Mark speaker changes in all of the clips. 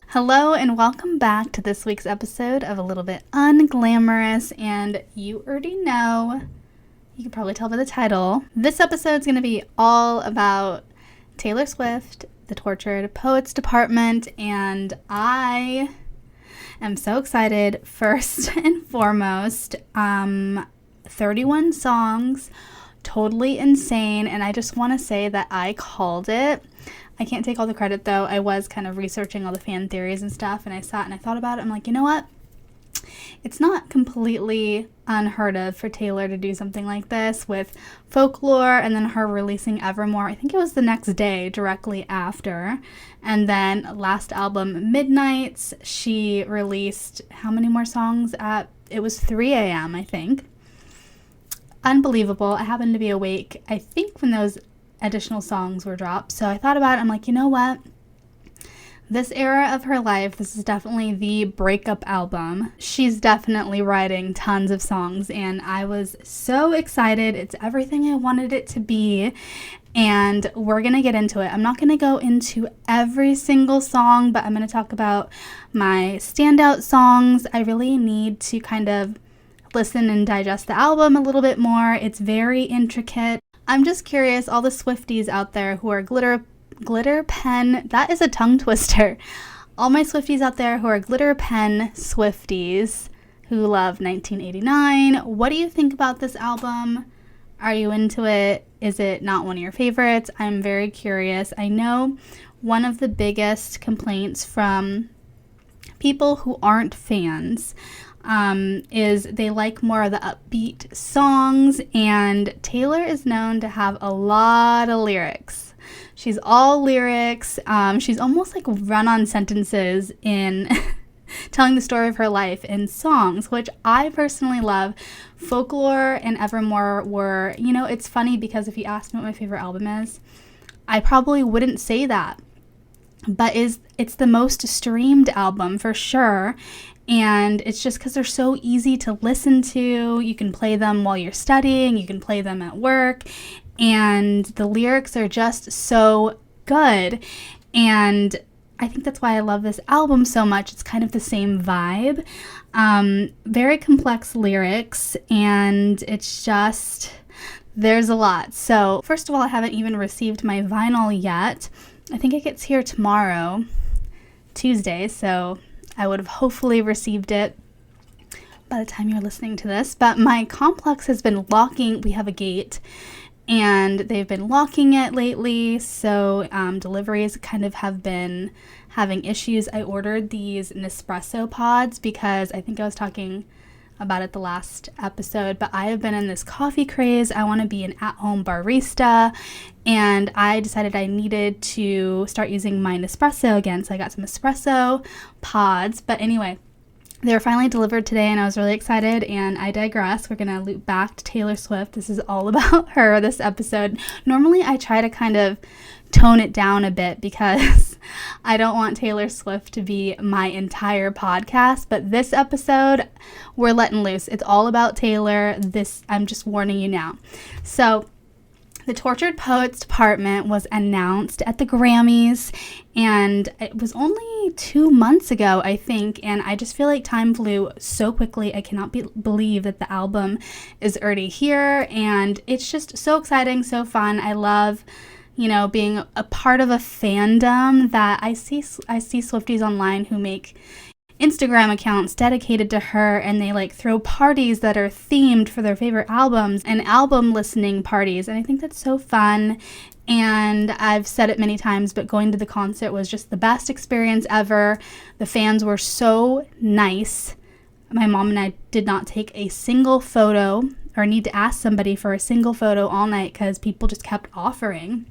Speaker 1: Hello and welcome back to this week's episode of A Little Bit Unglamorous, and you already know, you can probably tell by the title, this episode is going to be all about Taylor Swift, the Tortured Poets Department, and I am so excited. First and foremost, 31 songs, totally insane, and I just want to say that I called it. I can't take all the credit, though. I was kind of researching all the fan theories and stuff, and I sat and I thought about it. I'm like, you know what? It's not completely unheard of for Taylor to do something like this with Folklore and then her releasing Evermore. I think it was the next day, directly after. And then last album, Midnights, she released how many more songs it was 3 a.m., I think. Unbelievable. I happened to be awake, I think, when those additional songs were dropped. So I thought about it. I'm like, you know what? This era of her life, this is definitely the breakup album. She's definitely writing tons of songs, and I was so excited. It's everything I wanted it to be, and we're going to get into it. I'm not going to go into every single song, but I'm going to talk about my standout songs. I really need to kind of listen and digest the album a little bit more. It's very intricate. I'm just curious, all the Swifties out there who are glitter pen, that is a tongue twister. All my Swifties out there who are glitter pen Swifties who love 1989, what do you think about this album? Are you into it? Is it not one of your favorites? I'm very curious. I know one of the biggest complaints from people who aren't fans is they like more of the upbeat songs, and Taylor is known to have a lot of lyrics. She's all lyrics. She's almost like run-on sentences in telling the story of her life in songs, which I personally love. Folklore and Evermore were, it's funny because if you asked me what my favorite album is, I probably wouldn't say that, but it's the most streamed album for sure. And it's just because they're so easy to listen to. You can play them while you're studying. You can play them at work. And the lyrics are just so good. And I think that's why I love this album so much. It's kind of the same vibe. Very complex lyrics. And it's just, there's a lot. So first of all, I haven't even received my vinyl yet. I think it gets here tomorrow, Tuesday. So I would have hopefully received it by the time you're listening to this, but my complex has been locking. We have a gate, and they've been locking it lately, so deliveries kind of have been having issues. I ordered these Nespresso pods because I think I was talking about it the last episode, but I have been in this coffee craze. I want to be an at-home barista, and I decided I needed to start using my Nespresso again, so I got some espresso pods. But anyway, they were finally delivered today, and I was really excited, and I digress. We're going to loop back to Taylor Swift. This is all about her, this episode. Normally, I try to kind of tone it down a bit because I don't want Taylor Swift to be my entire podcast, but this episode, we're letting loose. It's all about Taylor. I'm just warning you now. So, the Tortured Poets Department was announced at the Grammys, and it was only 2 months ago, I think, and I just feel like time flew so quickly. I cannot believe that the album is already here, and it's just so exciting, so fun. I love, being a part of a fandom that I see Swifties online who make Instagram accounts dedicated to her, and they throw parties that are themed for their favorite albums and album listening parties, and I think that's so fun. And I've said it many times, but going to the concert was just the best experience ever. The fans were so nice. My mom and I did not take a single photo or need to ask somebody for a single photo all night because people just kept offering.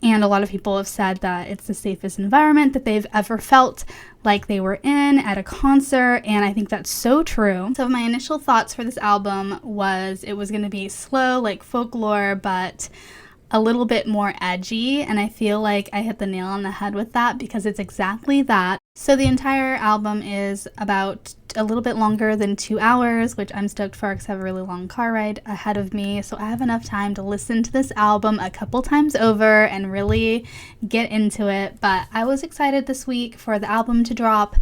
Speaker 1: And a lot of people have said that it's the safest environment that they've ever felt like they were in at a concert, and I think that's so true. So my initial thoughts for this album was it was going to be slow like Folklore, but a little bit more edgy, and I feel like I hit the nail on the head with that because it's exactly that. So the entire album is about a little bit longer than 2 hours, which I'm stoked for because I have a really long car ride ahead of me. So I have enough time to listen to this album a couple times over and really get into it. But I was excited this week for the album to drop,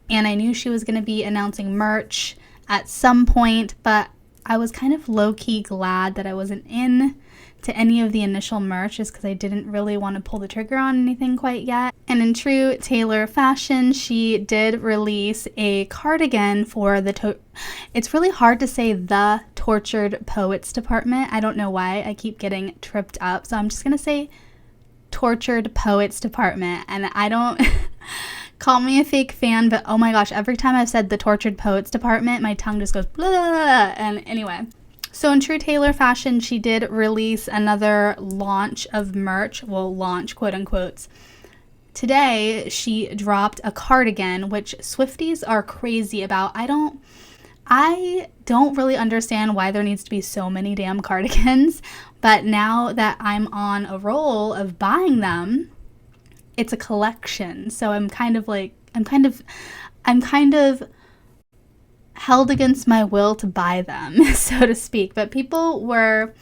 Speaker 1: and I knew she was going to be announcing merch at some point, but I was kind of low-key glad that I wasn't in to any of the initial merch, just because I didn't really want to pull the trigger on anything quite yet. And in true Taylor fashion, she did release a cardigan for the it's really hard to say the Tortured Poets Department. I don't know why I keep getting tripped up, so I'm just gonna say Tortured Poets Department. And I don't call me a fake fan, but oh my gosh, every time I've said the Tortured Poets Department, my tongue just goes blah, blah, blah. And anyway, so in true Taylor fashion, she did release another launch of merch. Well, launch, quote unquote. Today, she dropped a cardigan, which Swifties are crazy about. I don't really understand why there needs to be so many damn cardigans, but now that I'm on a roll of buying them, it's a collection. So I'm kind of held against my will to buy them, so to speak. But people were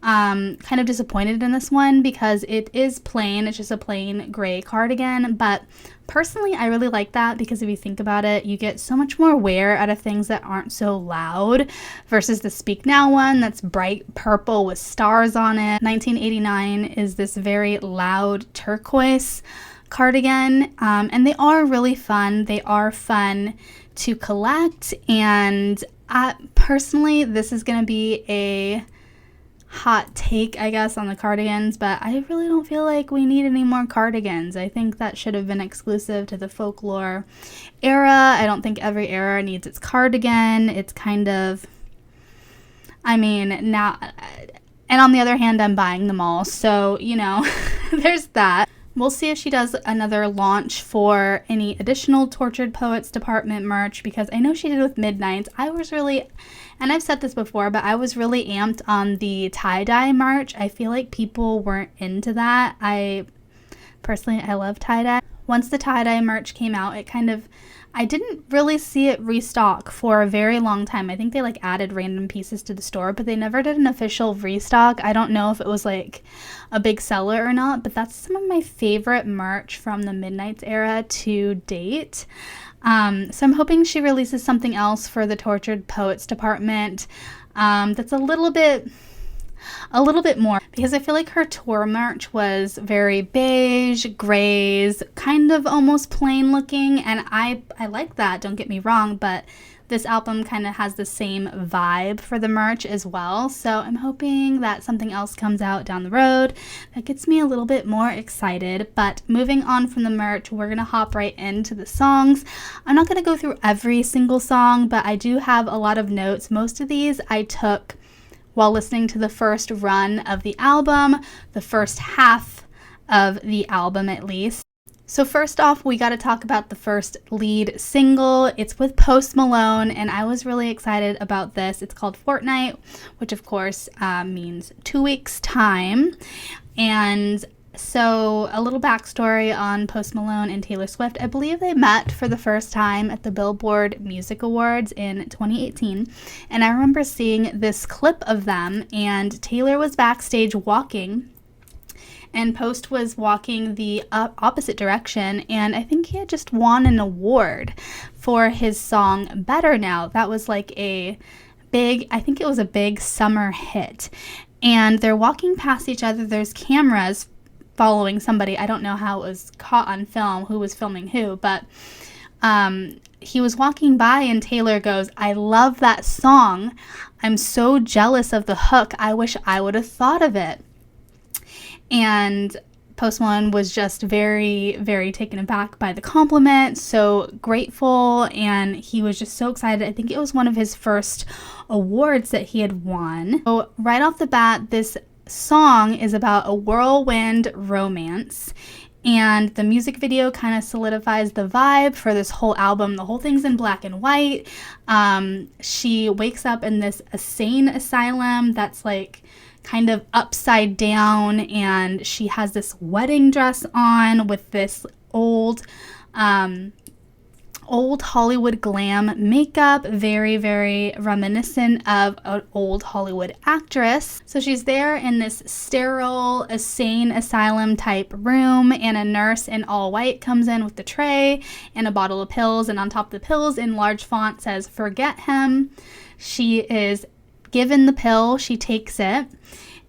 Speaker 1: kind of disappointed in this one because it is plain. It's just a plain gray cardigan. But personally, I really like that because if you think about it, you get so much more wear out of things that aren't so loud versus the Speak Now one that's bright purple with stars on it. 1989 is this very loud turquoise cardigan, and they are really fun. They are fun to collect, and personally, this is going to be a hot take, I guess, on the cardigans, but I really don't feel like we need any more cardigans. I think that should have been exclusive to the folklore era. I don't think every era needs its cardigan. It's kind of, I mean, now, and on the other hand, I'm buying them all, so, you know, there's that. We'll see if she does another launch for any additional Tortured Poets Department merch, because I know she did with Midnights. I was really, and I've said this before, but I was really amped on the tie-dye merch. I feel like people weren't into that. I love tie-dye. Once the tie-dye merch came out, I didn't really see it restock for a very long time. I think they added random pieces to the store, but they never did an official restock. I don't know if it was a big seller or not, but that's some of my favorite merch from the Midnights era to date. So I'm hoping she releases something else for the Tortured Poets Department that's a little bit more, because I feel like her tour merch was very beige, grays, kind of almost plain looking, and I like that, don't get me wrong, but this album kind of has the same vibe for the merch as well. So I'm hoping that something else comes out down the road that gets me a little bit more excited. But moving on from the merch, we're gonna hop right into the songs. I'm not gonna go through every single song, but I do have a lot of notes. Most of these I took while listening to the first run of the album, the first half of the album at least. So first off, we got to talk about the first lead single. It's with Post Malone, and I was really excited about this. It's called Fortnight, which of course means 2 weeks' time. And so a little backstory on Post Malone and Taylor Swift. I believe they met for the first time at the Billboard Music Awards in 2018. And I remember seeing this clip of them, and Taylor was backstage walking, and Post was walking the opposite direction, and I think he had just won an award for his song Better Now. That was I think it was a big summer hit. And they're walking past each other. There's cameras following somebody. I don't know how it was caught on film, who was filming who, but he was walking by and Taylor goes, "I love that song. I'm so jealous of the hook. I wish I would have thought of it." And Post Malone was just very, very taken aback by the compliment, so grateful, and he was just so excited. I think it was one of his first awards that he had won. So right off the bat, this song is about a whirlwind romance, and the music video kind of solidifies the vibe for this whole album. The whole thing's in black and white. She wakes up in this insane asylum that's kind of upside down, and she has this wedding dress on with this old old Hollywood glam makeup, very, very reminiscent of an old Hollywood actress. So she's there in this sterile, insane asylum type room, and a nurse in all white comes in with the tray and a bottle of pills, and on top of the pills in large font says, "Forget him." She is given the pill, she takes it,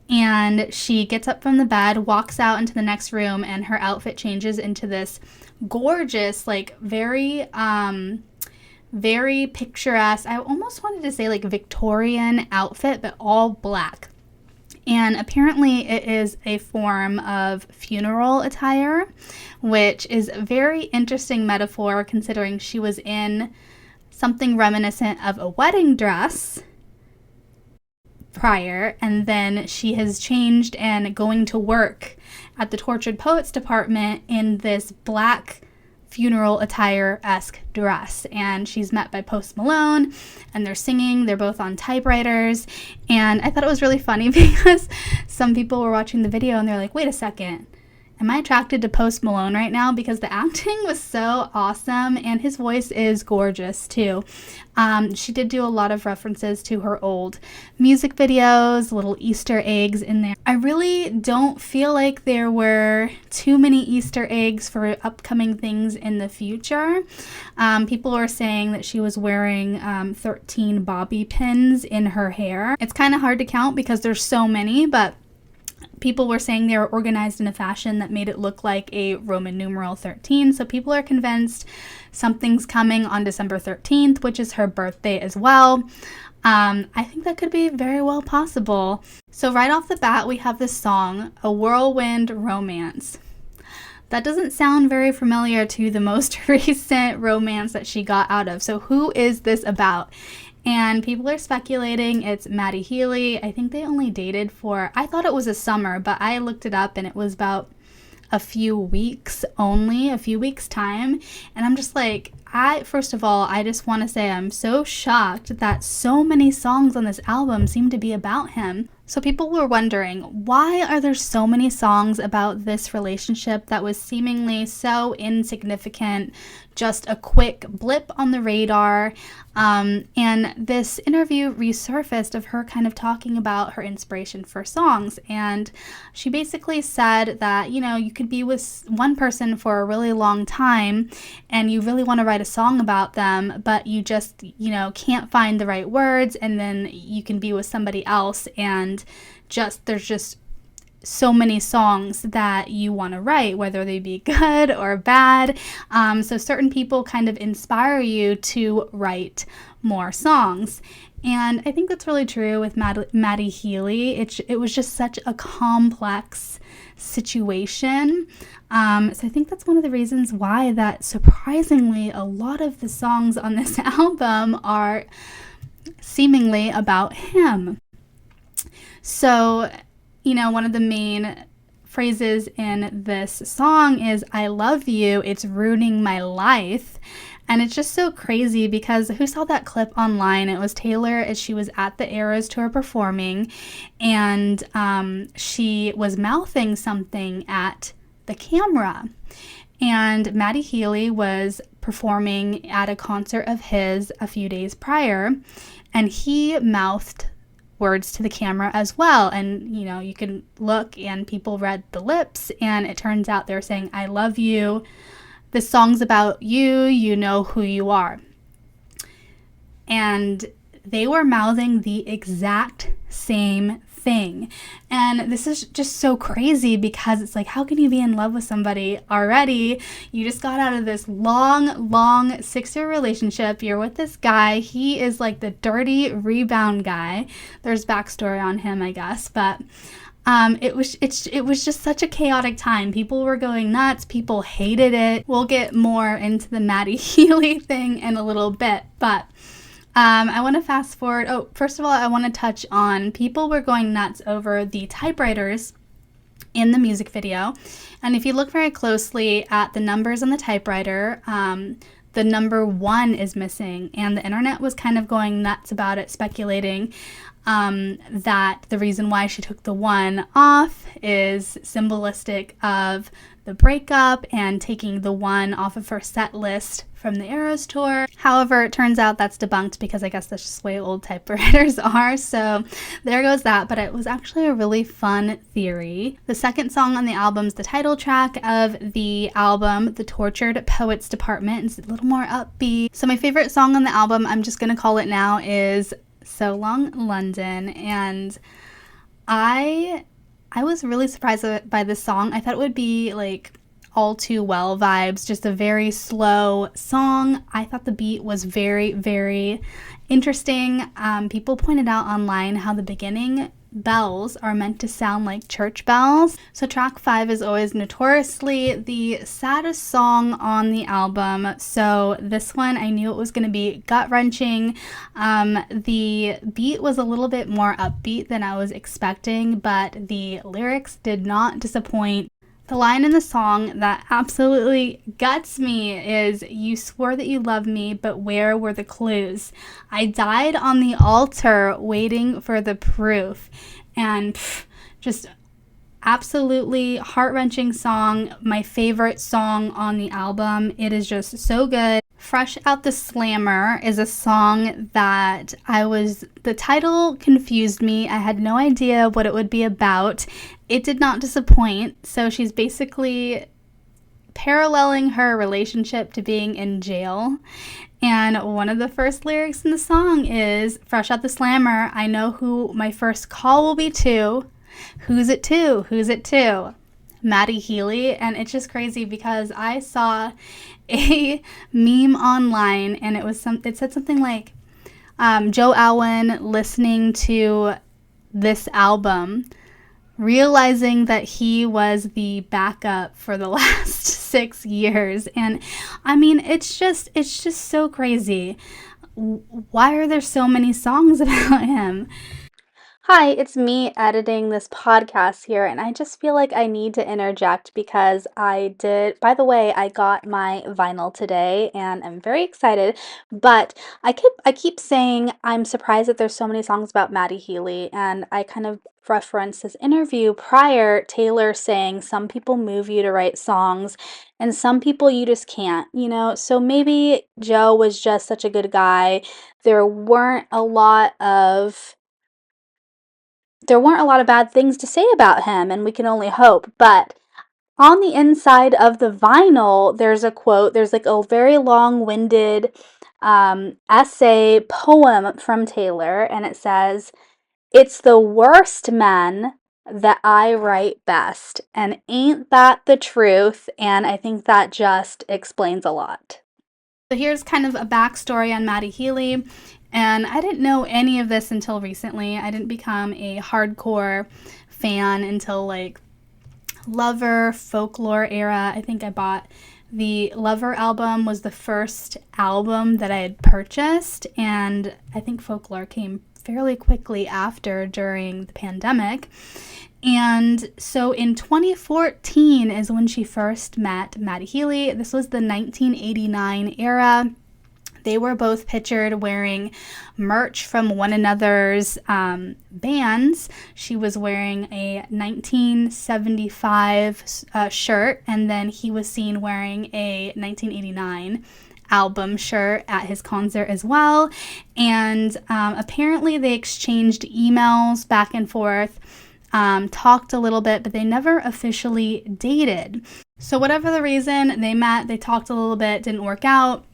Speaker 1: and she gets up from the bed, walks out into the next room, and her outfit changes into this gorgeous, like very picturesque, I almost wanted to say like Victorian outfit, but all black. And apparently it is a form of funeral attire, which is a very interesting metaphor considering she was in something reminiscent of a wedding dress prior, and then she has changed and going to work at the Tortured Poets department in this black funeral attire-esque dress, and she's met by Post Malone, and they're singing, they're both on typewriters. And I thought it was really funny because some people were watching the video and they're like, wait a second, am I attracted to Post Malone right now? Because the acting was so awesome, and his voice is gorgeous too. She did do a lot of references to her old music videos, little Easter eggs in there. I really don't feel like there were too many Easter eggs for upcoming things in the future. People were saying that she was wearing 13 bobby pins in her hair. It's kind of hard to count because there's so many, but people were saying they were organized in a fashion that made it look like a Roman numeral 13. So people are convinced something's coming on December 13th, which is her birthday as well. I think that could be very well possible. So right off the bat, we have this song, A Whirlwind Romance. That doesn't sound very familiar to the most recent romance that she got out of. So who is this about? And people are speculating it's Maddie Healy. I think they only dated for, I thought it was a summer, but I looked it up and it was about a few weeks only, a few weeks time. And I'm just like, first of all, I just want to say I'm so shocked that so many songs on this album seem to be about him. So people were wondering, why are there so many songs about this relationship that was seemingly so insignificant, just a quick blip on the radar? And this interview resurfaced of her kind of talking about her inspiration for songs. And she basically said that, you know, you could be with one person for a really long time and you really want to write a song about them, but you just, you know, can't find the right words, and then you can be with somebody else and there's just so many songs that you want to write, whether they be good or bad. So certain people kind of inspire you to write more songs. And I think that's really true with Maddie Healy. It was just such a complex situation. So I think that's one of the reasons why that surprisingly a lot of the songs on this album are seemingly about him. So, you know, one of the main phrases in this song is, "I love you, it's ruining my life." And it's just so crazy because who saw that clip online? It was Taylor as she was at the Eras Tour performing, and she was mouthing something at the camera. And Maddie Healy was performing at a concert of his a few days prior, and he mouthed words to the camera as well. And, you know, you can look and people read the lips, and it turns out they're saying, "I love you. This song's about you. You know who you are." And they were mouthing the exact same thing. And this is just so crazy because it's like, how can you be in love with somebody already? You just got out of this long 6-year relationship. You're with this guy. He is like the dirty rebound guy. There's backstory on him, I guess, but it was just such a chaotic time. People were going nuts. People hated it. We'll get more into the Maddie Healy thing in a little bit, but I want to fast forward. Oh, first of all, I want to touch on people were going nuts over the typewriters in the music video. And if you look very closely at the numbers on the typewriter, the number 1 is missing, and the internet was kind of going nuts about it, speculating. that the reason why she took the 1 off is symbolistic of the breakup and taking the 1 off of her set list from the Eras tour. However, it turns out that's debunked because I guess that's just the way old typewriters are. So there goes that. But it was actually a really fun theory. The second song on the album is the title track of the album, The Tortured Poets Department. It's a little more upbeat. So my favorite song on the album, I'm just going to call it now, is So Long London. And I was really surprised by this song. I thought it would be like All Too Well vibes, just a very slow song. I thought the beat was very, very interesting. People pointed out online how the beginning bells are meant to sound like church bells. So track 5 is always notoriously the saddest song on the album. So this one, I knew it was going to be gut-wrenching. The beat was a little bit more upbeat than I was expecting, but the lyrics did not disappoint. The line in the song that absolutely guts me is, "You swore that you loved me, but where were the clues? I died on the altar waiting for the proof." And just absolutely heart-wrenching song. My favorite song on the album. It is just so good. Fresh Out the Slammer is a song that the title confused me. I had no idea what it would be about. It did not disappoint. So she's basically paralleling her relationship to being in jail. And one of the first lyrics in the song is, "Fresh out the slammer, I know who my first call will be to. Who's it to? Who's it to? Maddie Healy." And it's just crazy because I saw a meme online and it said something like, Joe Alwyn listening to this album, realizing that he was the backup for the last 6 years. And I mean, it's just so crazy. Why are there so many songs about him? Hi, it's me editing this podcast here, and I just feel like I need to interject because by the way, I got my vinyl today and I'm very excited, but I keep saying I'm surprised that there's so many songs about Maddie Healy, and I kind of referenced this interview prior, Taylor saying some people move you to write songs and some people you just can't, so maybe Joe was just such a good guy. There weren't a lot of bad things to say about him, and we can only hope. But on the inside of the vinyl, there's a quote. There's like a very long-winded essay poem from Taylor, and it says, "It's the worst men that I write best." And ain't that the truth? And I think that just explains a lot. So here's kind of a backstory on Maddie Healy. And I didn't know any of this until recently. I didn't become a hardcore fan until like Lover, Folklore era. I think I bought the Lover album was the first album that I had purchased. And I think Folklore came fairly quickly after, during the pandemic. And so in 2014 is when she first met Maddie Healy. This was the 1989 era. They were both pictured wearing merch from one another's bands. She was wearing a 1975 shirt, and then he was seen wearing a 1989 album shirt at his concert as well. And apparently they exchanged emails back and forth, talked a little bit, but they never officially dated. So whatever the reason, they met, they talked a little bit, didn't work out.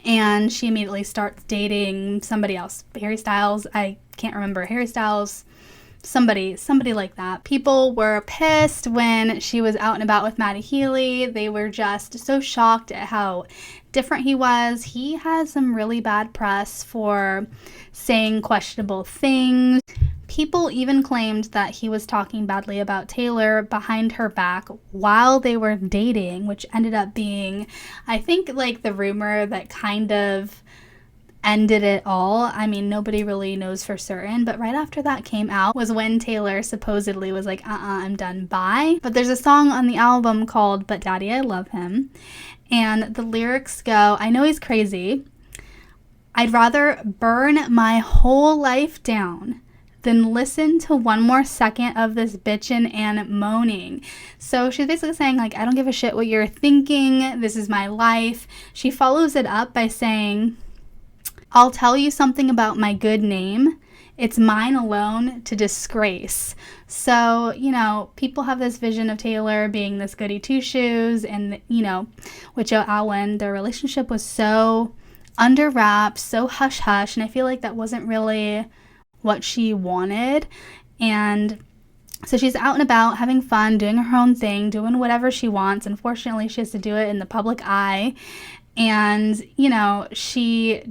Speaker 1: And she immediately starts dating somebody else. Harry Styles, I can't remember. Harry Styles, somebody like that. People were pissed when she was out and about with Maddie Healy. They were just so shocked at how different he was. He had some really bad press for saying questionable things. People even claimed that he was talking badly about Taylor behind her back while they were dating, which ended up being, I think, like the rumor that kind of ended it all. I mean, nobody really knows for certain, but right after that came out was when Taylor supposedly was like, I'm done, bye. But there's a song on the album called But Daddy, I Love Him. And the lyrics go, "I know he's crazy. I'd rather burn my whole life down then listen to one more second of this bitchin' and moaning. So she's basically saying, like, I don't give a shit what you're thinking. This is my life. She follows it up by saying, I'll tell you something about my good name. It's mine alone to disgrace. So, you know, people have this vision of Taylor being this goody two-shoes, and, you know, with Joe Alwyn, their relationship was so under wraps, so hush-hush, and I feel like that wasn't really what she wanted. And so she's out and about having fun, doing her own thing, doing whatever she wants. Unfortunately, she has to do it in the public eye. And, you know, she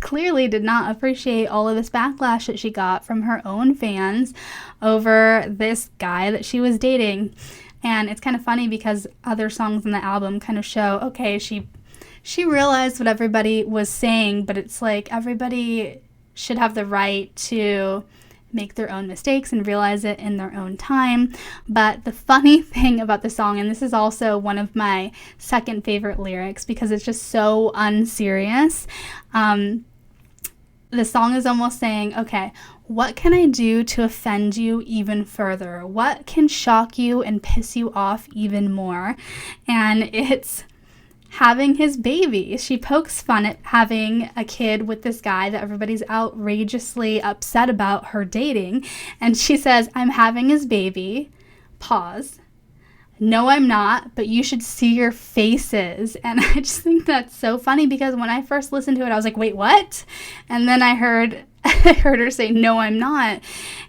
Speaker 1: clearly did not appreciate all of this backlash that she got from her own fans over this guy that she was dating. And it's kind of funny because other songs in the album kind of show, okay, she realized what everybody was saying, but it's like everybody should have the right to make their own mistakes and realize it in their own time. But the funny thing about the song, and this is also one of my second favorite lyrics because it's just so unserious, the song is almost saying, okay, what can I do to offend you even further? What can shock you and piss you off even more? And it's having his baby. She pokes fun at having a kid with this guy that everybody's outrageously upset about her dating. And she says, I'm having his baby. Pause. No, I'm not, but you should see your faces. And I just think that's so funny because when I first listened to it, I was like, wait, what? And then I heard her say, no, I'm not.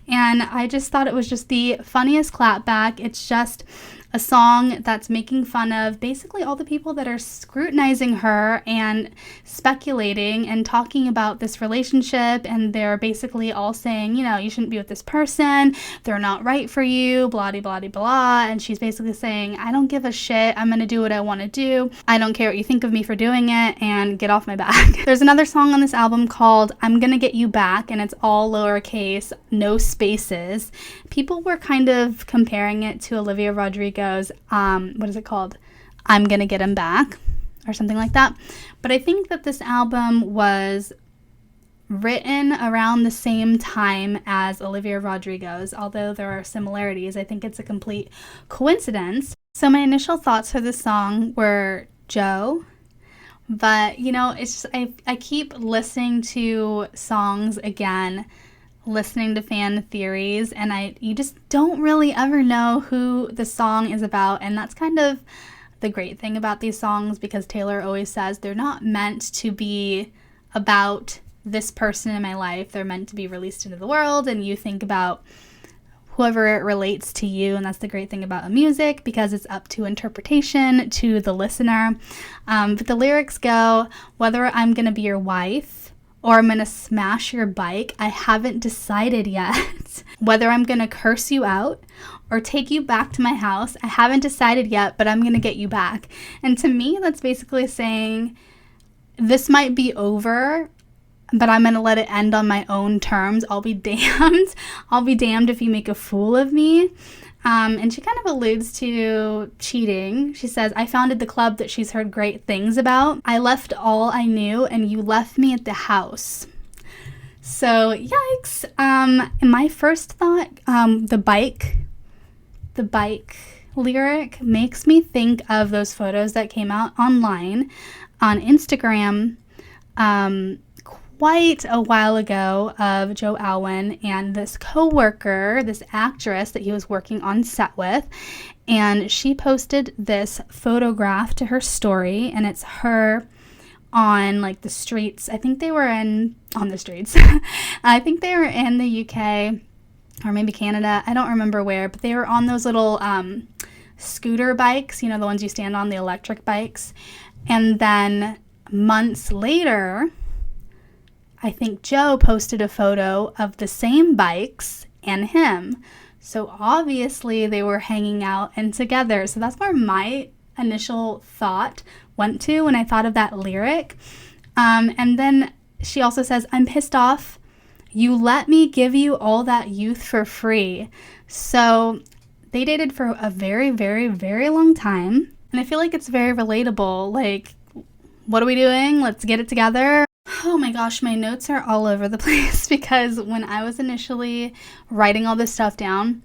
Speaker 1: And I just thought it was just the funniest clapback. It's just a song that's making fun of basically all the people that are scrutinizing her and speculating and talking about this relationship, and they're basically all saying, you know, you shouldn't be with this person, they're not right for you, blah, blah, blah, blah. And she's basically saying, I don't give a shit, I'm gonna do what I want to do, I don't care what you think of me for doing it, and get off my back. There's another song on this album called I'm Gonna Get You Back, and it's all lowercase, no spaces. People were kind of comparing it to Olivia Rodrigo's what is it called? I'm Gonna Get Him Back, or something like that. But I think that this album was written around the same time as Olivia Rodrigo's. Although there are similarities, I think it's a complete coincidence. So my initial thoughts for this song were Joe. But, you know, it's just, I keep listening to songs again, listening to fan theories, and you just don't really ever know who the song is about. And that's kind of the great thing about these songs, because Taylor always says they're not meant to be about this person in my life. They're meant to be released into the world, and you think about whoever it relates to you. And that's the great thing about music, because it's up to interpretation to the listener. But the lyrics go, whether I'm gonna be your wife or I'm gonna smash your bike, I haven't decided yet. Whether I'm gonna curse you out or take you back to my house, I haven't decided yet, but I'm gonna get you back. And to me, that's basically saying, this might be over, but I'm gonna let it end on my own terms. I'll be damned. I'll be damned if you make a fool of me. And she kind of alludes to cheating. She says, I founded the club that she's heard great things about. I left all I knew and you left me at the house. So, yikes. And my first thought, the bike lyric makes me think of those photos that came out online on Instagram quite a while ago of Joe Alwyn and this coworker, this actress that he was working on set with, and she posted this photograph to her story, and it's her on like the streets. I think they were on the streets. I think they were in the UK or maybe Canada. I don't remember where, but they were on those little scooter bikes, you know, the ones you stand on, the electric bikes. And then months later, I think Joe posted a photo of the same bikes and him. So obviously they were hanging out and together. So that's where my initial thought went to when I thought of that lyric. And then she also says, I'm pissed off. You let me give you all that youth for free. So they dated for a very, very, very long time. And I feel like it's very relatable. Like, what are we doing? Let's get it together. Oh my gosh, my notes are all over the place because when I was initially writing all this stuff down,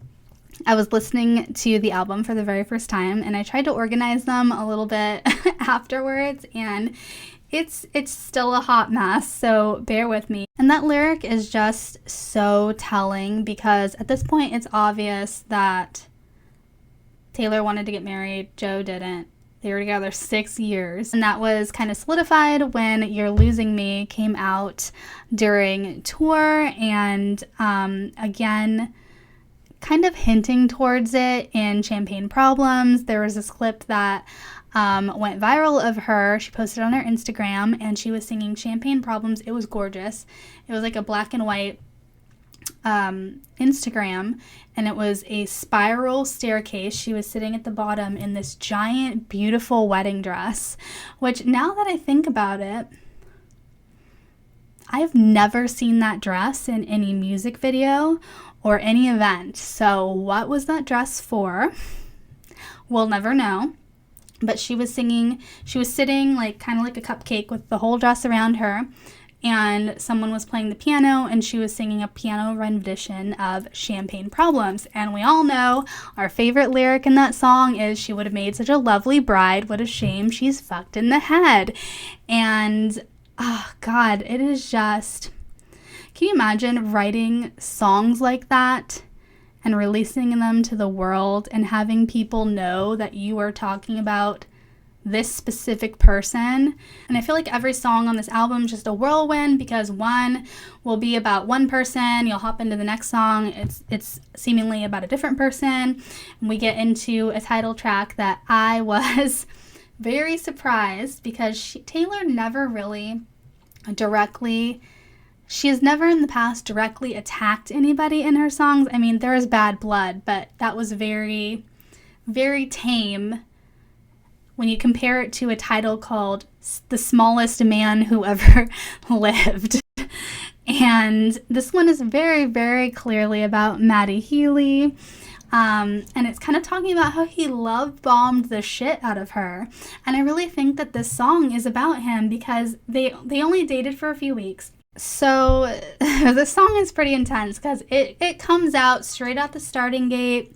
Speaker 1: I was listening to the album for the very first time, and I tried to organize them a little bit afterwards, and it's still a hot mess, so bear with me. And that lyric is just so telling because at this point it's obvious that Taylor wanted to get married, Joe didn't. They were together 6 years, and that was kind of solidified when You're Losing Me came out during tour, and again, kind of hinting towards it in Champagne Problems. There was this clip that went viral of her. She posted on her Instagram, and she was singing Champagne Problems. It was gorgeous. It was like a black and white Instagram, and it was a spiral staircase. She was sitting at the bottom in this giant, beautiful wedding dress, which now that I think about it, I've never seen that dress in any music video or any event. So what was that dress for? We'll never know. But she was singing, she was sitting like kind of like a cupcake with the whole dress around her, and someone was playing the piano, and she was singing a piano rendition of Champagne Problems. And we all know our favorite lyric in that song is, she would have made such a lovely bride, what a shame she's fucked in the head. And oh God, it is just, can you imagine writing songs like that and releasing them to the world and having people know that you are talking about this specific person? And I feel like every song on this album is just a whirlwind because one will be about one person, you'll hop into the next song, it's seemingly about a different person, and we get into a title track that I was very surprised because Taylor never really directly, she has never in the past directly attacked anybody in her songs. I mean, there is bad blood, but that was very, very tame when you compare it to a title called The Smallest Man Who Ever Lived. And this one is very, very clearly about Matty Healy. And it's kind of talking about how he love bombed the shit out of her. And I really think that this song is about him because they only dated for a few weeks. So the song is pretty intense because it comes out straight out the starting gate.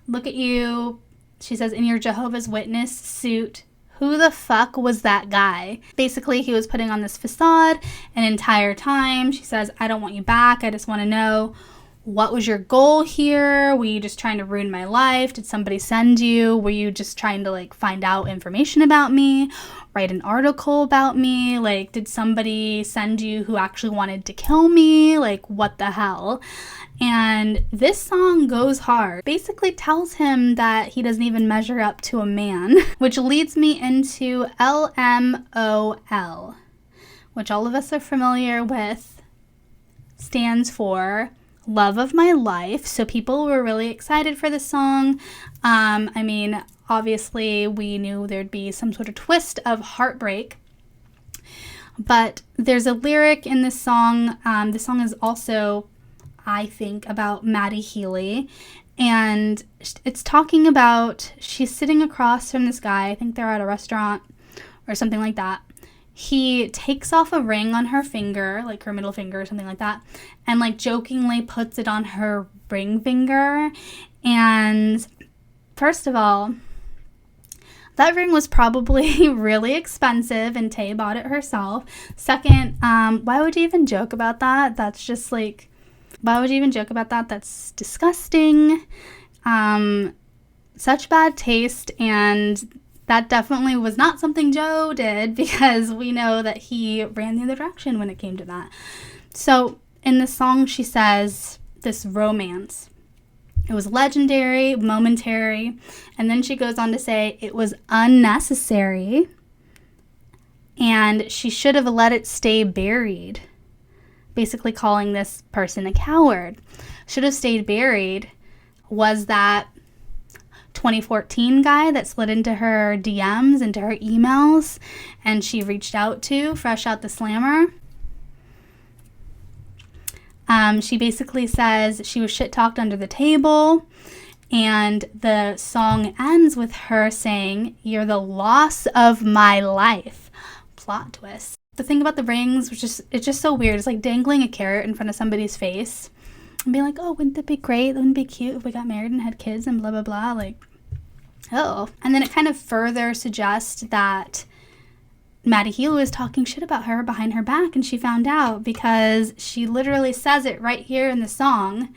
Speaker 1: Look at you. She says, in your Jehovah's Witness suit, who the fuck was that guy? Basically, he was putting on this facade an entire time. She says, I don't want you back. I just want to know, what was your goal here? Were you just trying to ruin my life? Did somebody send you? Were you just trying to like find out information about me? Write an article about me? Like, did somebody send you who actually wanted to kill me? Like, what the hell? And this song goes hard. Basically tells him that he doesn't even measure up to a man, which leads me into LMOL, which all of us are familiar with, stands for Love of My Life. So people were really excited for this song. I mean, obviously we knew there'd be some sort of twist of heartbreak, but there's a lyric in this song. This song is also, I think, about Matty Healy, and it's talking about, she's sitting across from this guy. I think they're at a restaurant or something like that. He takes off a ring on her finger, like her middle finger or something like that, and like jokingly puts it on her ring finger. And first of all, that ring was probably really expensive and Tay bought it herself. Second, why would you even joke about that? That's just like, why would you even joke about that? That's disgusting. Such bad taste, and that definitely was not something Joe did because we know that he ran the other direction when it came to that. So in the song, she says this romance, it was legendary, momentary, and then she goes on to say it was unnecessary and she should have let it stay buried, basically calling this person a coward. Should have stayed buried was that 2014 guy that slid into her DMs, into her emails, and she reached out to fresh out the slammer. She basically says she was shit-talked under the table, and the song ends with her saying, "You're the loss of my life." Plot twist. The thing about the rings, it's just so weird. It's like dangling a carrot in front of somebody's face and being like, oh, wouldn't that be great? Wouldn't it be cute if we got married and had kids and blah, blah, blah. Like, oh. And then it kind of further suggests that Matty Healy was talking shit about her behind her back, and she found out because she literally says it right here in the song.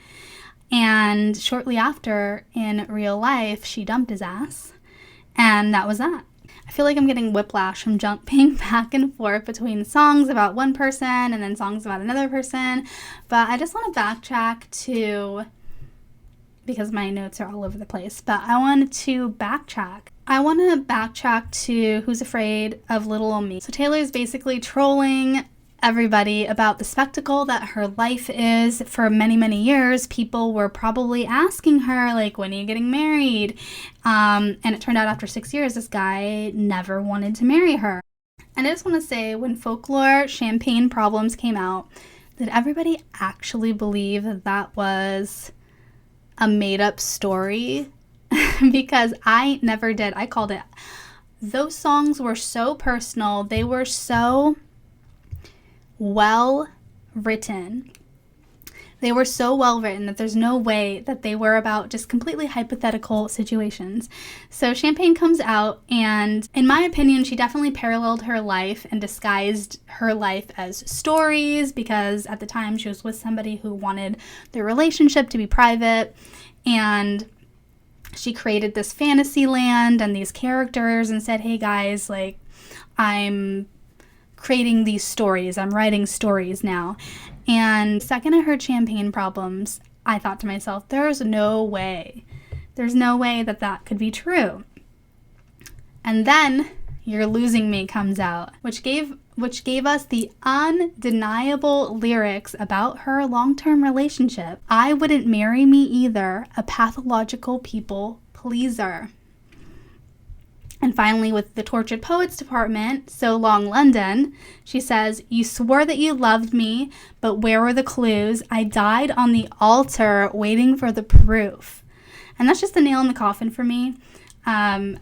Speaker 1: And shortly after, in real life, she dumped his ass. And that was that. I feel like I'm getting whiplash from jumping back and forth between songs about one person and then songs about another person. But I just want to backtrack to, because my notes are all over the place, but I wanted to backtrack. I want to backtrack to Who's Afraid of Little Ol' Me. So Taylor's basically trolling everybody about the spectacle that her life is. For many, many years, people were probably asking her, like, when are you getting married? And it turned out after 6 years, this guy never wanted to marry her. And I just want to say, when Folklore Champagne Problems came out, did everybody actually believe that that was a made-up story? Because I never did. I called it. Those songs were so personal. They were so well written. They were so well written that there's no way that they were about just completely hypothetical situations. So Champagne comes out, and in my opinion, she definitely paralleled her life and disguised her life as stories, because at the time she was with somebody who wanted their relationship to be private, and she created this fantasy land and these characters and said, hey guys, like, I'm creating these stories. I'm writing stories now. And the second I heard Champagne Problems, I thought to myself, there's no way that that could be true. And then You're Losing Me comes out, which gave us the undeniable lyrics about her long-term relationship. I wouldn't marry me either, a pathological people pleaser. And finally, with the Tortured Poets Department, So Long London, she says, you swore that you loved me, but where were the clues? I died on the altar waiting for the proof. And that's just the nail in the coffin for me. Oh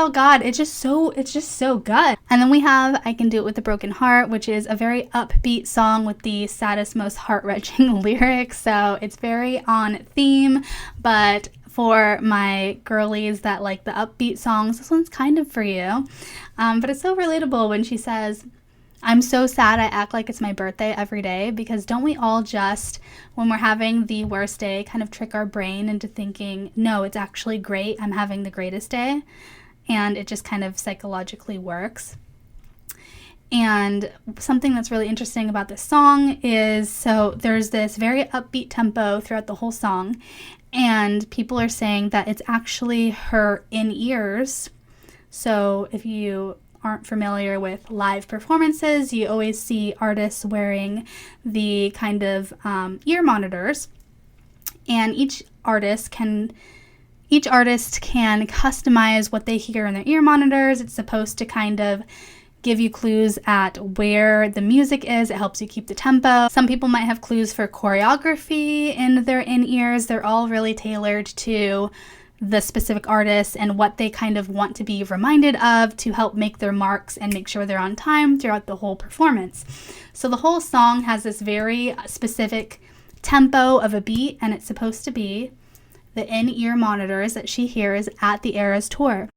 Speaker 1: God, it's just so good. And then we have I Can Do It With a Broken Heart, which is a very upbeat song with the saddest, most heart-wrenching lyrics. So it's very on theme, but for my girlies that like the upbeat songs, this one's kind of for you. But it's so relatable when she says, I'm so sad I act like it's my birthday every day, because don't we all just, when we're having the worst day, kind of trick our brain into thinking, no, it's actually great, I'm having the greatest day. And it just kind of psychologically works. And something that's really interesting about this song is, so there's this very upbeat tempo throughout the whole song, and people are saying that it's actually her in-ears. So if you aren't familiar with live performances, you always see artists wearing the kind of ear monitors, and each artist can customize what they hear in their ear monitors. It's supposed to kind of give you clues at where the music is. It helps you keep the tempo. Some people might have clues for choreography in their in-ears. They're all really tailored to the specific artist and what they kind of want to be reminded of to help make their marks and make sure they're on time throughout the whole performance. So the whole song has this very specific tempo of a beat, and it's supposed to be the in-ear monitors that she hears at the Eras tour.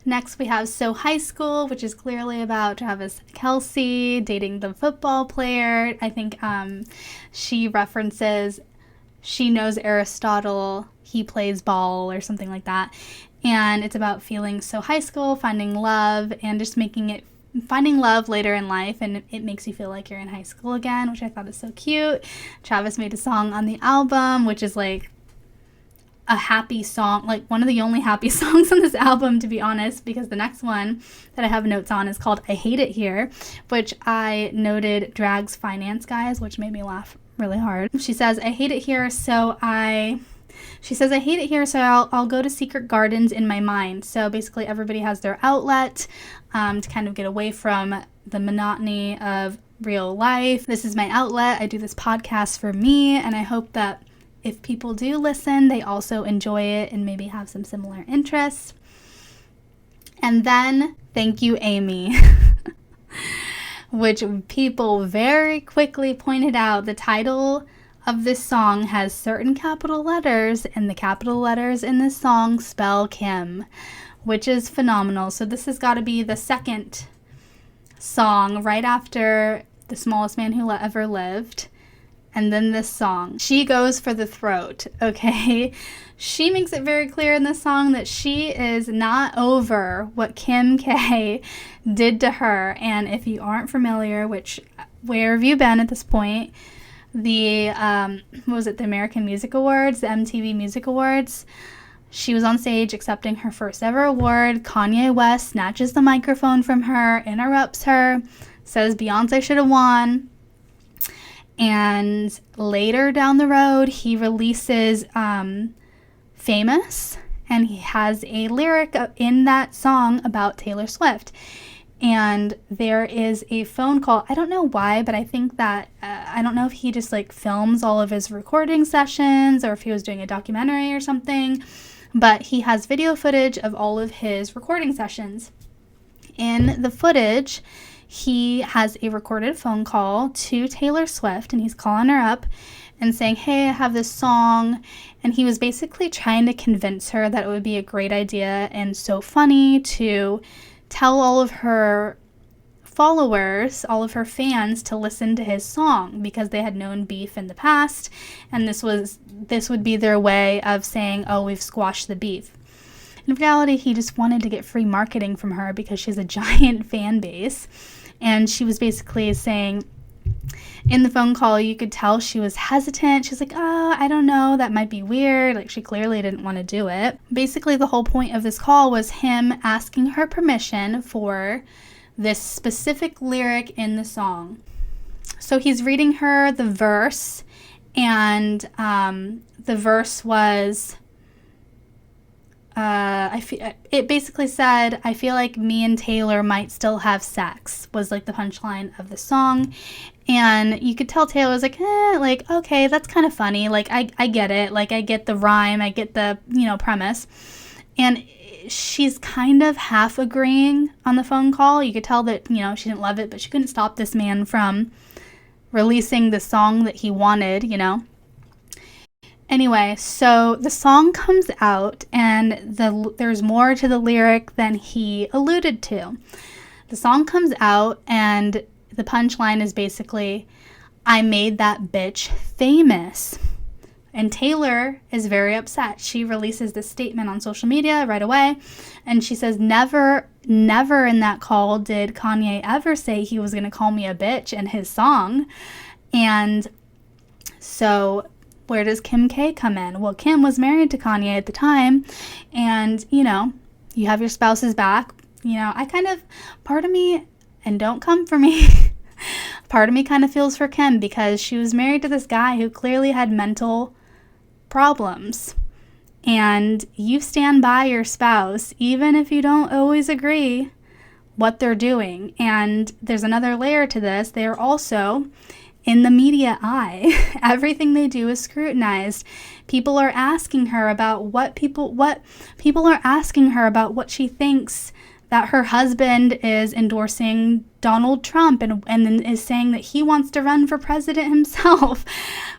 Speaker 1: Next, we have So High School, which is clearly about Travis Kelce dating the football player. I think she references, she knows Aristotle, he plays ball, or something like that. And it's about feeling so high school, finding love, and just finding love later in life, and it makes you feel like you're in high school again, which I thought is so cute. Travis made a song on the album, which is like a happy song, like one of the only happy songs on this album, to be honest, because the next one that I have notes on is called I Hate It Here, which I noted drags finance guys, which made me laugh really hard. She says, I hate it here, so I'll go to secret gardens in my mind. So basically everybody has their outlet to kind of get away from the monotony of real life. This is my outlet. I do this podcast for me, and I hope that if people do listen, they also enjoy it and maybe have some similar interests. And then, thank you, Amy. which people very quickly pointed out the title of this song has certain capital letters, and the capital letters in this song spell Kim, which is phenomenal. So this has got to be the second song right after The Smallest Man Who Ever Lived, and then this song. She goes for the throat, okay? She makes it very clear in this song that she is not over what Kim K did to her. And if you aren't familiar, which, where have you been at this point? The, what was it, the American Music Awards, the MTV Music Awards. She was on stage accepting her first ever award. Kanye West snatches the microphone from her, interrupts her, says Beyonce should have won. And later down the road, he releases Famous, and he has a lyric in that song about Taylor Swift. And there is a phone call. I don't know why, but I think that, I don't know if he just like films all of his recording sessions or if he was doing a documentary or something, but he has video footage of all of his recording sessions. In the footage, he has a recorded phone call to Taylor Swift, and he's calling her up and saying, hey, I have this song. And he was basically trying to convince her that it would be a great idea and so funny to tell all of her followers, all of her fans, to listen to his song because they had known beef in the past, and this would be their way of saying, oh, we've squashed the beef. In reality, he just wanted to get free marketing from her because she has a giant fan base. And she was basically saying, in the phone call, you could tell she was hesitant. She's like, oh, I don't know, that might be weird. Like, she clearly didn't want to do it. Basically, the whole point of this call was him asking her permission for this specific lyric in the song. So he's reading her the verse, and the verse was, it basically said, I feel like me and Taylor might still have sex, was like the punchline of the song. And you could tell Taylor was like, like, okay, that's kind of funny. Like, I get it. Like, I get the rhyme. I get the, premise. And she's kind of half agreeing on the phone call. You could tell that, she didn't love it, but she couldn't stop this man from releasing the song that he wanted, Anyway, so the song comes out, and there's more to the lyric than he alluded to. The song comes out, and the punchline is basically, I made that bitch famous. And Taylor is very upset. She releases this statement on social media right away, and she says, never in that call did Kanye ever say he was going to call me a bitch in his song. And so where does Kim K come in? Well, Kim was married to Kanye at the time, and, you have your spouse's back. I kind of, part of me, and don't come for me, part of me kind of feels for Kim because she was married to this guy who clearly had mental problems. And you stand by your spouse, even if you don't always agree what they're doing. And there's another layer to this. They are also in the media eye. Everything they do is scrutinized. People are asking her about what people are asking her about what she thinks that her husband is endorsing Donald Trump and then is saying that he wants to run for president himself.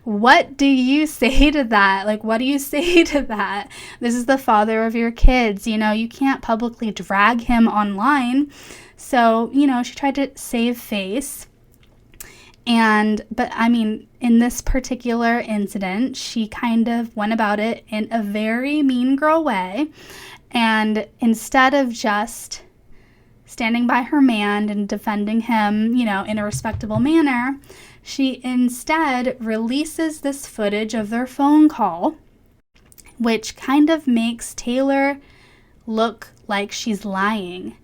Speaker 1: What do you say to that? Like, what do you say to that? This is the father of your kids. You can't publicly drag him online. So, she tried to save face. But in this particular incident, she kind of went about it in a very mean girl way. And instead of just standing by her man and defending him, in a respectable manner, she instead releases this footage of their phone call, which kind of makes Taylor look like she's lying.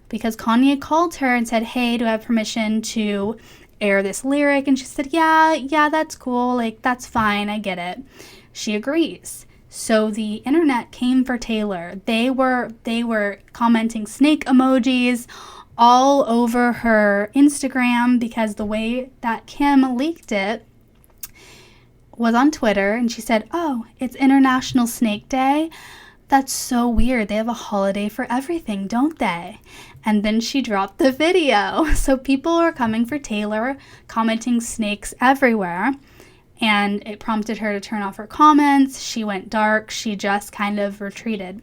Speaker 1: Because Kanye called her and said, hey, do I have permission to air this lyric? And she said, yeah, that's cool. Like, that's fine. I get it. She agrees. So the internet came for Taylor. They were commenting snake emojis all over her Instagram because the way that Kim leaked it was on Twitter, and she said, oh, it's International Snake Day. That's so weird. They have a holiday for everything, don't they? And then she dropped the video. So people were coming for Taylor, commenting snakes everywhere. And it prompted her to turn off her comments. She went dark. She just kind of retreated.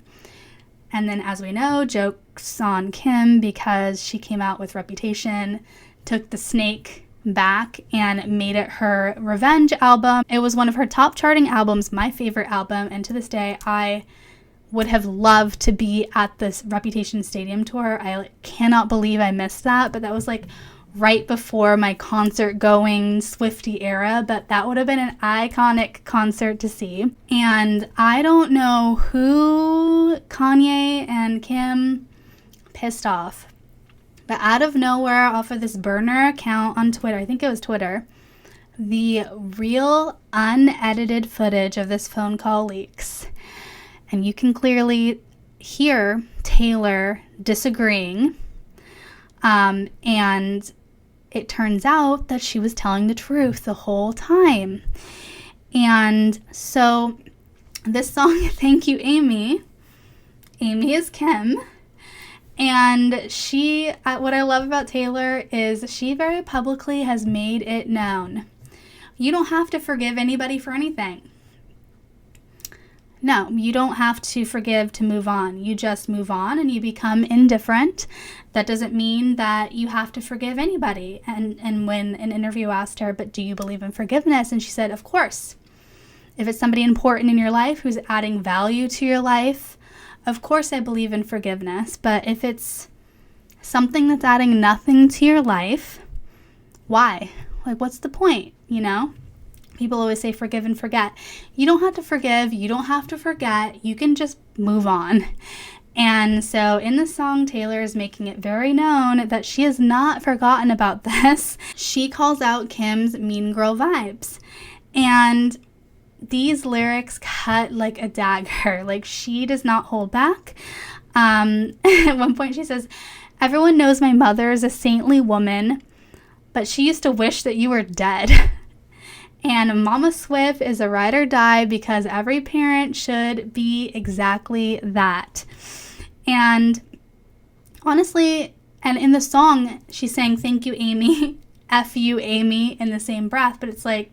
Speaker 1: And then, as we know, jokes on Kim because she came out with Reputation, took the snake back and made it her revenge album. It was one of her top charting albums, my favorite album. And to this day, I would have loved to be at this Reputation Stadium tour. I cannot believe I missed that, but that was like right before my concert going Swiftie era, but that would have been an iconic concert to see. And I don't know who Kanye and Kim pissed off, but out of nowhere, off of this burner account on Twitter, I think it was Twitter, the real unedited footage of this phone call leaks. And you can clearly hear Taylor disagreeing. And it turns out that she was telling the truth the whole time. And so this song, Thank You, Amy is Kim. And what I love about Taylor is she very publicly has made it known. You don't have to forgive anybody for anything. No, you don't have to forgive to move on. You just move on and you become indifferent. That doesn't mean that you have to forgive anybody. And when an interview asked her, but do you believe in forgiveness? And she said, of course. If it's somebody important in your life who's adding value to your life, of course I believe in forgiveness. But if it's something that's adding nothing to your life, why? Like, what's the point, you know? People always say forgive and forget. You don't have to forgive. You don't have to forget. You can just move on. And so in the song, Taylor is making it very known that she has not forgotten about this. She calls out Kim's mean girl vibes. And these lyrics cut like a dagger. Like, she does not hold back. At one point she says, everyone knows my mother is a saintly woman, but she used to wish that you were dead. And Mama Swift is a ride or die because every parent should be exactly that. And honestly, and in the song, she's saying, thank you, Amy, F you, Amy, in the same breath. But it's like,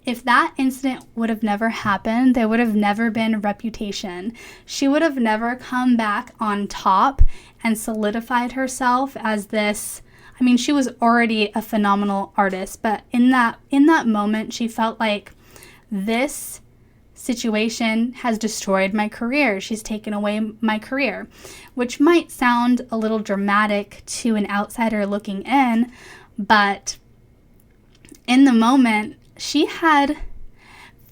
Speaker 1: if that incident would have never happened, there would have never been Reputation. She would have never come back on top and solidified herself as this. I mean, she was already a phenomenal artist, but in that moment, she felt like this situation has destroyed my career. She's taken away my career, which might sound a little dramatic to an outsider looking in, but in the moment, she had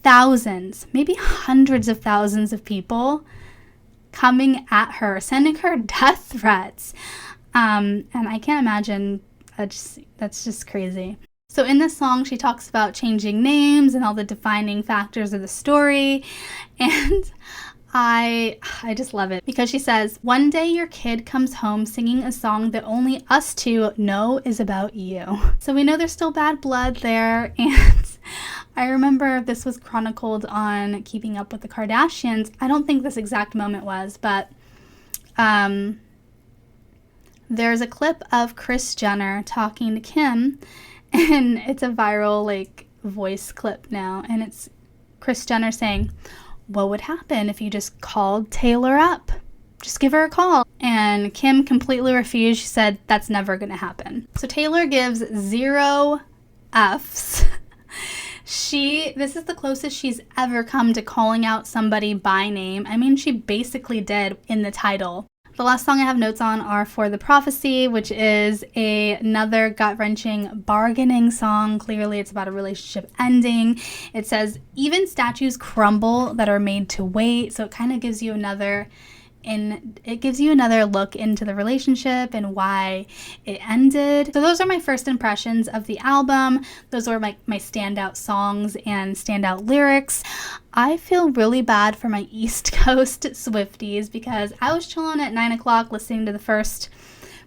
Speaker 1: thousands, maybe hundreds of thousands of people coming at her, sending her death threats. And I can't imagine, that's just crazy. So in this song, she talks about changing names and all the defining factors of the story. And I just love it because she says, one day your kid comes home singing a song that only us two know is about you. So we know there's still bad blood there. And I remember this was chronicled on Keeping Up with the Kardashians. I don't think this exact moment was, but there's a clip of Kris Jenner talking to Kim, and it's a viral voice clip now, and it's Kris Jenner saying, what would happen if you just called Taylor up? Just give her a call. And Kim completely refused. She said, that's never going to happen. So Taylor gives 0 Fs. This is the closest she's ever come to calling out somebody by name. I mean, she basically did in the title. The last song I have notes on are For the Prophecy, which is another gut-wrenching bargaining song. Clearly, it's about a relationship ending. It says, even statues crumble that are made to wait. So it kind of gives you another look into the relationship and why it ended. So those are my first impressions of the album. Those were my standout songs and standout lyrics. I feel really bad for my East Coast Swifties because I was chilling at 9 o'clock listening to the first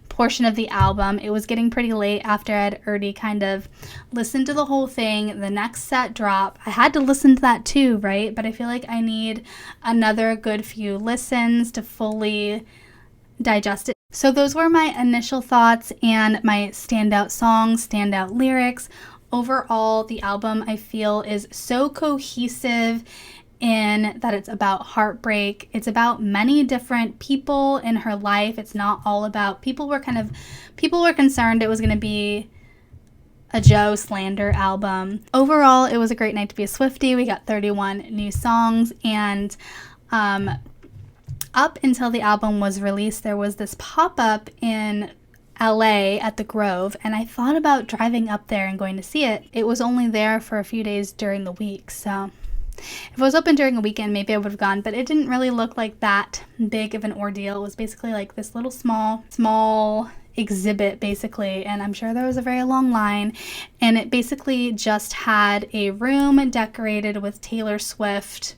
Speaker 1: portion of the album. It was getting pretty late after I'd already kind of listened to the whole thing. The next set drop, I had to listen to that too, right? But I feel like I need another good few listens to fully digest it. So those were my initial thoughts and my standout songs, standout lyrics. Overall, the album I feel is so cohesive in that it's about heartbreak. It's about many different people in her life. It's not all about, people were concerned it was going to be a Joe slander album. Overall, it was a great night to be a Swiftie. We got 31 new songs, and up until the album was released, there was this pop-up in LA at the Grove, and I thought about driving up there and going to see it. It was only there for a few days during the week, so if it was open during a weekend, maybe I would have gone, but it didn't really look like that big of an ordeal. It was basically like this little small exhibit, basically, and I'm sure there was a very long line, and it basically just had a room decorated with Taylor Swift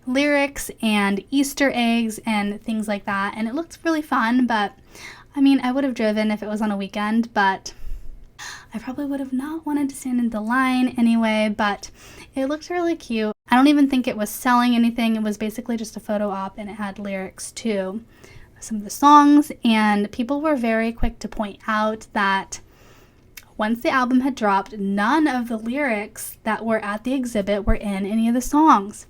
Speaker 1: lyrics and Easter eggs and things like that, and it looked really fun. But I mean, I would have driven if it was on a weekend, but I probably would have not wanted to stand in the line anyway. But it looked really cute. I don't even think it was selling anything. It was basically just a photo op, and it had lyrics to some of the songs, and people were very quick to point out that once the album had dropped, none of the lyrics that were at the exhibit were in any of the songs.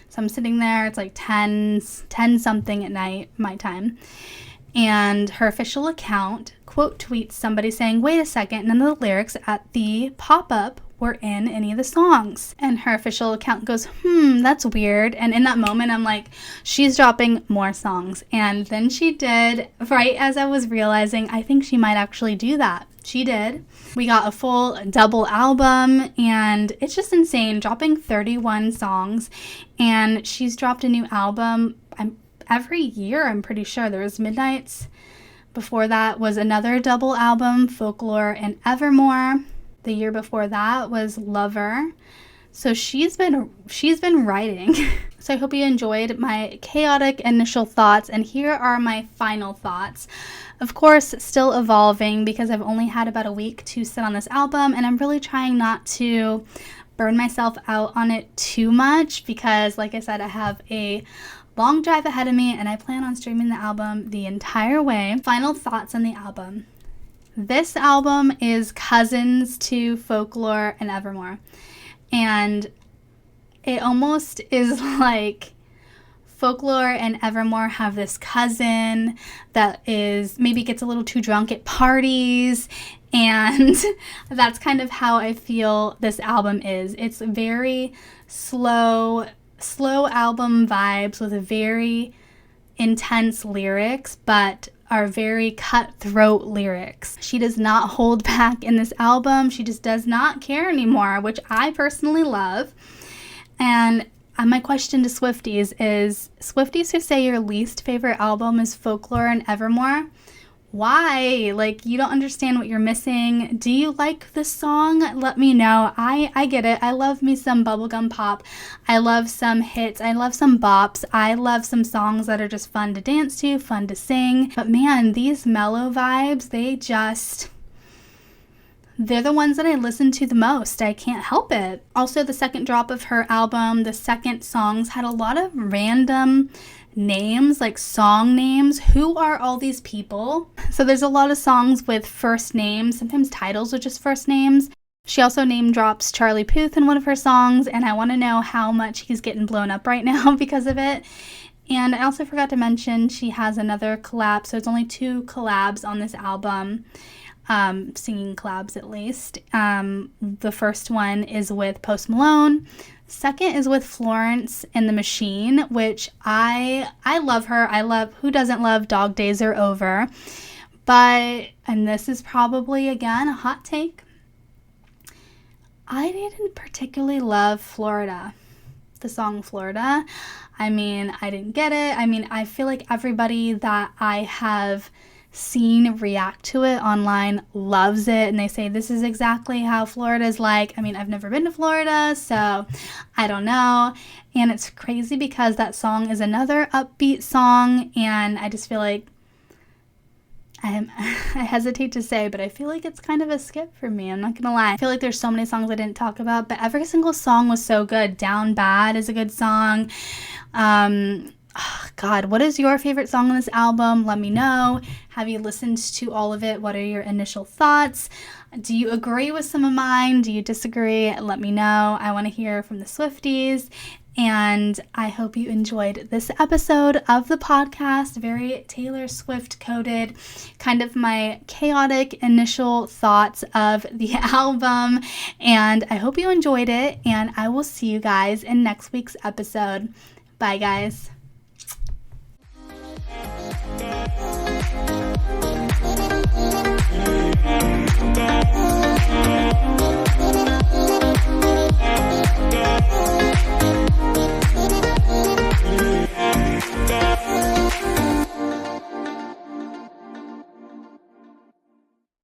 Speaker 1: So I'm sitting there, it's like 10 something at night, my time, and her official account quote tweets somebody saying, "Wait a second, none of the lyrics at the pop-up were in any of the songs." And her official account goes, that's weird. And in that moment, I'm like, she's dropping more songs. And then she did, right as I was realizing, I think she might actually do that. She did. We got a full double album, and it's just insane, dropping 31 songs. And she's dropped a new album every year, I'm pretty sure. There was Midnights. Before that was another double album, Folklore and Evermore. The year before that was Lover. So she's been writing. So I hope you enjoyed my chaotic initial thoughts, and here are my final thoughts. Of course, still evolving because I've only had about a week to sit on this album, and I'm really trying not to burn myself out on it too much because, like I said, I have a long drive ahead of me, and I plan on streaming the album the entire way. Final thoughts on the album. This album is cousins to Folklore and Evermore, and it almost is like Folklore and Evermore have this cousin that is maybe gets a little too drunk at parties, and that's kind of how I feel this album is. It's very slow album vibes with very intense lyrics, but are very cutthroat lyrics. She does not hold back in this album. She just does not care anymore, which I personally love. And my question to Swifties is, Swifties who say your least favorite album is Folklore and Evermore, why? Like, you don't understand what you're missing. Do you like this song? Let me know. I get it. I love me some bubblegum pop. I love some hits. I love some bops. I love some songs that are just fun to dance to, fun to sing. But man, these mellow vibes, they're the ones that I listen to the most. I can't help it. Also, the second drop of her album, the second songs had a lot of random names, like song names. Who are all these people? So there's a lot of songs with first names, sometimes titles with just first names. She also name drops Charlie Puth in one of her songs, and I want to know how much he's getting blown up right now because of it. And I also forgot to mention she has another collab, so it's only 2 collabs on this album. Singing collabs at least. The first one is with Post Malone. Second is with Florence and the Machine, which I love her. Who doesn't love Dog Days Are Over? But, and this is probably, again, a hot take, I didn't particularly love Florida. The song Florida. I mean, I didn't get it. I mean, I feel like everybody that I have seen react to it online loves it, and they say this is exactly how Florida is like. I mean, I've never been to Florida, so I don't know. And it's crazy because that song is another upbeat song, and I just feel like I hesitate to say, but I feel like it's kind of a skip for me. I'm not gonna lie. I feel like there's so many songs I didn't talk about, but every single song was so good. Down Bad is a good song. God, what is your favorite song on this album? Let me know. Have you listened to all of it? What are your initial thoughts? Do you agree with some of mine? Do you disagree? Let me know. I want to hear from the Swifties. And I hope you enjoyed this episode of the podcast. Very Taylor Swift coded, kind of my chaotic initial thoughts of the album. And I hope you enjoyed it. And I will see you guys in next week's episode. Bye, guys.